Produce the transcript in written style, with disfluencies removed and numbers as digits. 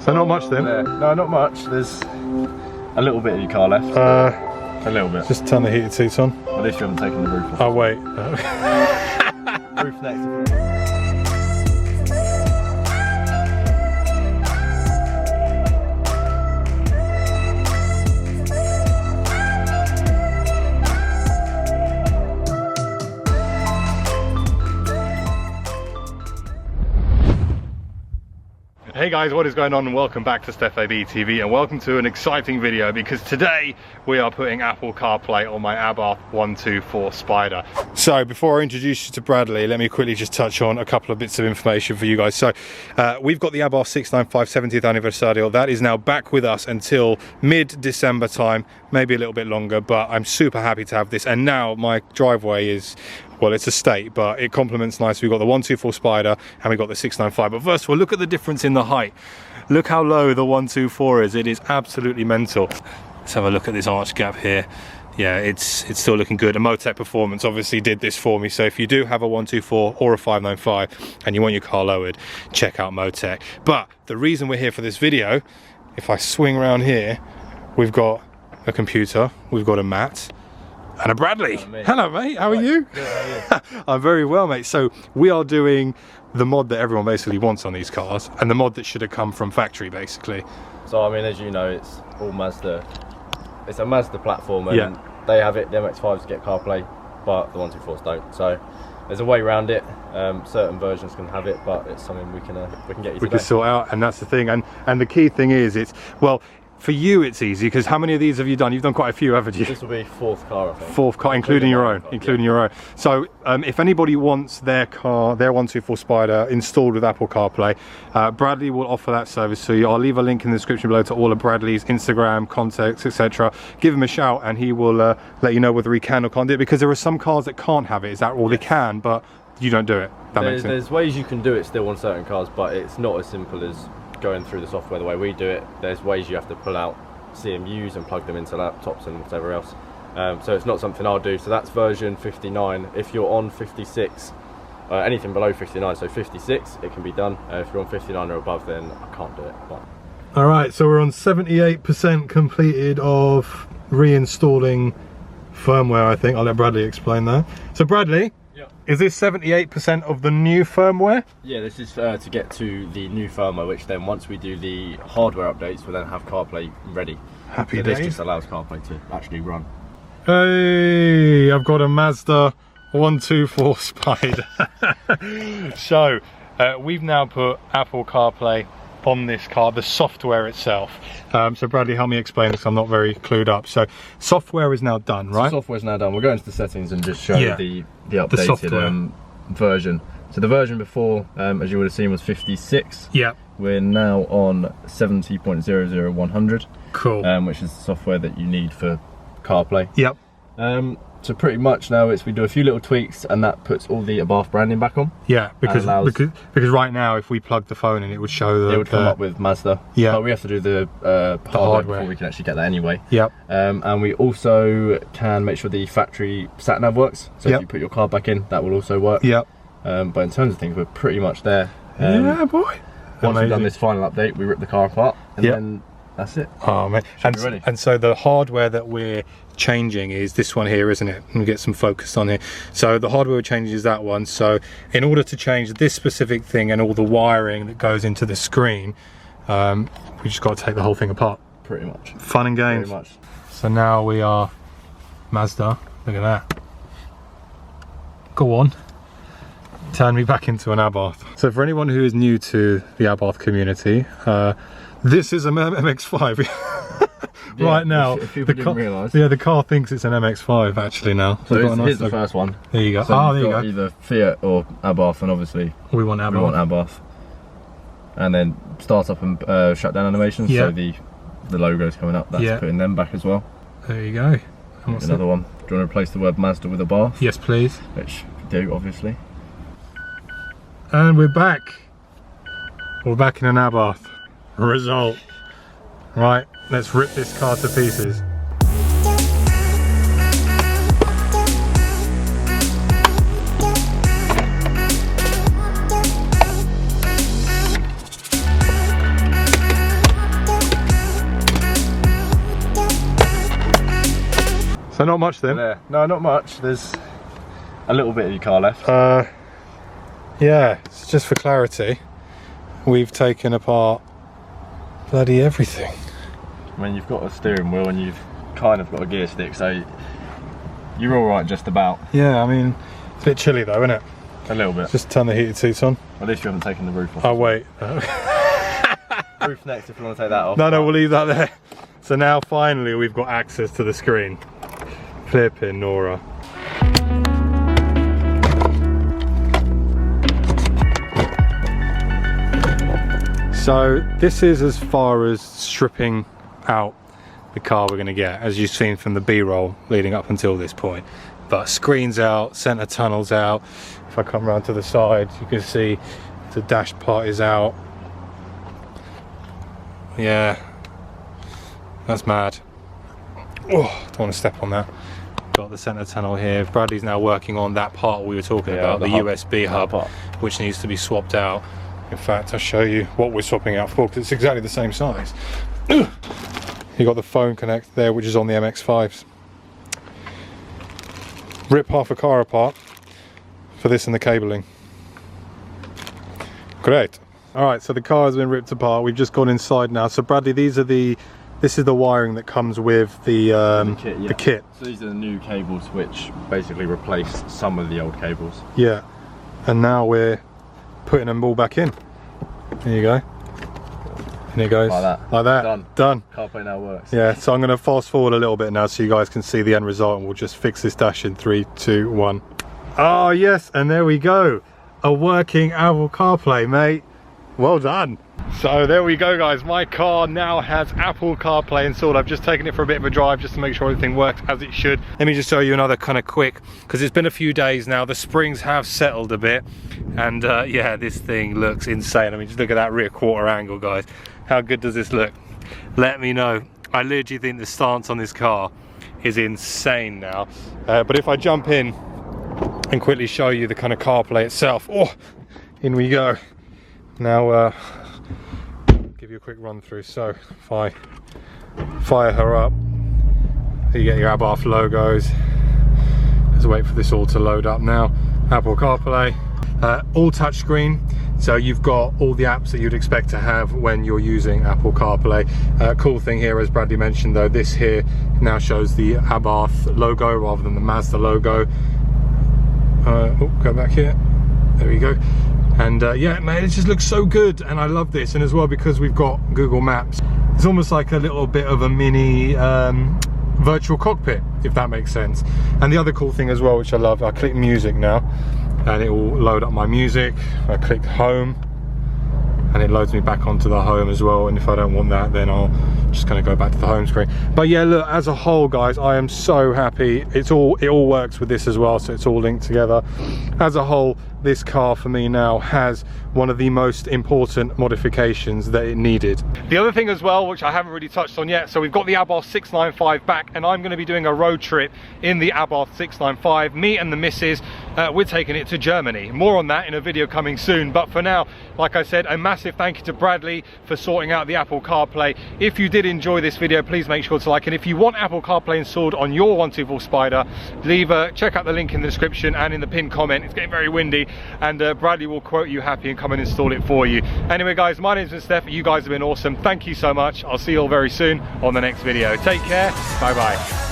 So not much then? No, not much. There's a little bit of your car left. A little bit. Just turn the heated seats on. At least you haven't taken the roof off. Oh wait. Roof next. Hey guys, what is going on, and welcome back to Stef ABtv, and welcome to an exciting video because today we are putting Apple CarPlay on my Abarth 124 Spider. So before I introduce you to Bradley, let me quickly just touch on a couple of bits of information for you guys. So we've got the Abarth 695 70th anniversario. That is now back with us until mid-December time, maybe a little bit longer, but I'm super happy to have this. And now my driveway is, well, it's a state, but it complements nicely. We've got the 124 Spider and we've got the 695. But first of all, look at the difference in the height. Look how low the 124 is. It is absolutely mental. Let's have a look at this arch gap here. Yeah, it's still looking good. And Motec Performance obviously did this for me. So if you do have a 124 or a 595 and you want your car lowered, check out Motec. But the reason we're here for this video, if I swing around here, we've got a computer, we've got a mat, and a Bradley. Hello mate, how are you? Good, how are you? I'm very well mate. So we are doing the mod that everyone basically wants on these cars, and the mod that should have come from factory basically. So I mean, as you know, it's all Mazda. It's a Mazda platform, and they have it. The MX-5s get CarPlay, but the 124s don't. So there's a way around it. Certain versions can have it, but it's something we can get you. We can sort out, and that's the thing. And the key thing is, it's, well, for you it's easy because how many of these have you done? You've done quite a few, haven't you? This will be fourth car, I think. Fourth car, including your own. Including your own. So if anybody wants their car, their 124 Spider installed with Apple CarPlay, Bradley will offer that service to you. I'll leave a link in the description below to all of Bradley's Instagram, contacts, etc. Give him a shout and he will let you know whether he can or can't do it, because there are some cars that can't have it. Is that all? They can, but you don't do it. That makes sense. There's ways you can do it still on certain cars, but it's not as simple as going through the software the way we do it. There's ways you have to pull out CMUs and plug them into laptops and whatever else. So it's not something I'll do. So that's version 59. If you're on 56, anything below 59, so 56, it can be done. If you're on 59 or above, then I can't do it. But all right, so we're on 78% completed of reinstalling firmware, I think. I'll let Bradley explain that. So Bradley, is this 78% of the new firmware? Yeah, this is to get to the new firmware, which then once we do the hardware updates, we'll then have CarPlay ready. Happy so days. This just allows CarPlay to actually run. Hey, I've got a Mazda 124 Spider. So we've now put Apple CarPlay on this car, the software itself. So Bradley, help me explain this, I'm not very clued up. So software is now done, right? So software's now done. We'll go into the settings and just show the updated version. So the version before, as you would have seen, was 56. Yeah. We're now on 70.00100. Cool. Which is the software that you need for CarPlay. Yep. So pretty much now we do a few little tweaks, and that puts all the Abarth branding back on. Yeah, because right now if we plug the phone in, it would show it would come up with Mazda. Yeah. But we have to do the hardware before we can actually get that anyway. Yep. And we also can make sure the factory sat nav works. So if you put your car back in, that will also work. Yep. But in terms of things, we're pretty much there. Yeah, boy. Once we've done this final update, we rip the car apart, and then that's it. Oh man. And so the hardware that we're changing is this one here, isn't it? Let me get some focus on here. So the hardware we're changing is that one. So in order to change this specific thing and all the wiring that goes into the screen, we just got to take the whole thing apart. Pretty much. Fun and games. Pretty much. So now we are Mazda. Look at that. Go on. Turn me back into an Abarth. So for anyone who is new to the Abarth community, this is an MX-5. Right now, if people didn't realise. Yeah, the car thinks it's an MX-5 actually now. So here's the first one. There you go. So there you go. Either Fiat or Abarth, and obviously we want Abarth. We want Abarth. And then start up and shut down animations. So the logo's coming up. That's putting them back as well. There you go. Another one. Do you want to replace the word Mazda with Abarth? Yes, please. Which we do, obviously. And we're back. We're back in an Abarth. Result. Right, let's rip this car to pieces. So not much then? There. No, not much. There's a little bit of your car left. Yeah, it's just for clarity. We've taken apart bloody everything. I mean, you've got a steering wheel and you've kind of got a gear stick, so you're all right just about. Yeah, I mean, it's a bit chilly though, isn't it? A little bit. Just turn the heated seats on. At least you haven't taken the roof off. Oh wait. Roof next if you want to take that off. No, we'll leave that there. So now finally we've got access to the screen. Flipping Nora. So this is as far as stripping out the car we're going to get, as you've seen from the B-roll leading up until this point. But screens out, centre tunnels out. If I come around to the side, you can see the dash part is out. Yeah, that's mad. Oh, don't want to step on that. Got the centre tunnel here. Bradley's now working on that part we were talking about, the USB hub, which needs to be swapped out. In fact, I'll show you what we're swapping out for, because it's exactly the same size. You got the phone connect there, which is on the MX-5s. Rip half a car apart for this and the cabling. Great. All right, so the car has been ripped apart. We've just gone inside now. So Bradley, this is the wiring that comes with the kit, yeah. The kit. So these are the new cables which basically replace some of the old cables. Yeah, and now we're putting them all back in. There you go. And it goes like that. Like that. Done. CarPlay now works. Yeah, so I'm going to fast forward a little bit now so you guys can see the end result, and we'll just fix this dash in 3, 2, 1. Oh yes, and there we go. A working Apple CarPlay, mate. Well done. So there we go, guys. My car now has Apple CarPlay installed. I've just taken it for a bit of a drive just to make sure everything works as it should. Let me just show you another kind of quick, because it's been a few days now. The springs have settled a bit, and yeah, this thing looks insane. I mean, just look at that rear quarter angle, guys. How good does this look? Let me know. I literally think the stance on this car is insane now. But if I jump in and quickly show you the kind of CarPlay itself. Oh, in we go. Now, give you a quick run through. So if I fire her up, you get your Abarth logos. Let's wait for this all to load up now. Apple CarPlay, all touchscreen, so you've got all the apps that you'd expect to have when you're using Apple CarPlay. Cool thing here, as Bradley mentioned though, this here now shows the Abarth logo rather than the Mazda logo. Oh, go back here, there we go. And yeah, man, it just looks so good, and I love this. And as well, because we've got Google Maps, it's almost like a little bit of a mini virtual cockpit, if that makes sense. And the other cool thing as well, which I love, I click music now, and it will load up my music. I click home, and it loads me back onto the home as well. And if I don't want that, then I'll just kind of go back to the home screen. But yeah, look, as a whole, guys, I am so happy. It all works with this as well, so it's all linked together. As a whole, this car for me now has one of the most important modifications that it needed. The other thing as well, which I haven't really touched on yet, so we've got the Abarth 695 back, and I'm going to be doing a road trip in the Abarth 695. Me and the missus, we're taking it to Germany. More on that in a video coming soon, but for now, like I said, a massive thank you to Bradley for sorting out the Apple CarPlay. If you did enjoy this video, please make sure to like, and if you want Apple CarPlay installed on your 124 Spider, check out the link in the description and in the pinned comment. It's getting very windy, and Bradley will quote you happy and come and install it for you. Anyway, guys, my name's Stef. You guys have been awesome. Thank you so much. I'll see you all very soon on the next video. Take care. Bye bye.